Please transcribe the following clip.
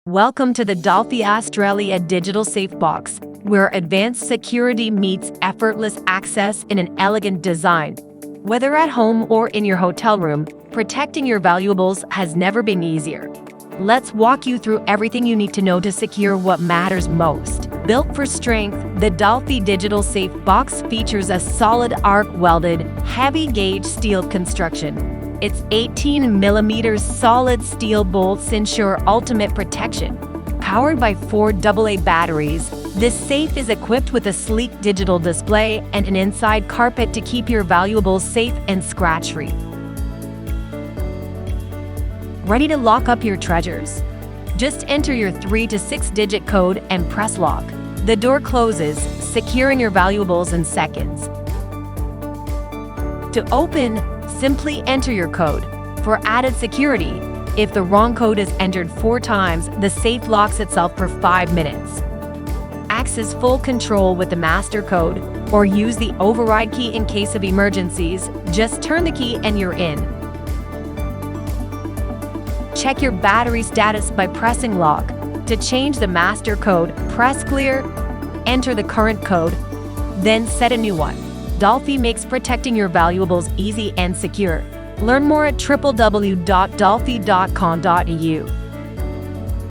Welcome to the Dolphy Digital Safe Box, where advanced security meets effortless access in an elegant design. Whether at home or in your hotel room, protecting your valuables has never been easier. Let's walk you through everything you need to know to secure what matters most. Built for strength, the Dolphy Digital Safe Box features a solid arc-welded, heavy-gauge steel construction. Its 18mm solid steel bolts ensure ultimate protection. Powered by 4 AA batteries, this safe is equipped with a sleek digital display and an inside carpet to keep your valuables safe and scratch-free. Ready to lock up your treasures? Just enter your 3 to 6-digit code and press lock. The door closes, securing your valuables in seconds. To open, simply enter your code. For added security, if the wrong code is entered 4 times, the safe locks itself for 5 minutes. Access full control with the master code, or use the override key in case of emergencies. Just turn the key and you're in. Check your battery status by pressing lock. To change the master code, press clear, enter the current code, then set a new one. Dolphy makes protecting your valuables easy and secure. Learn more at www.dolphy.com.eu.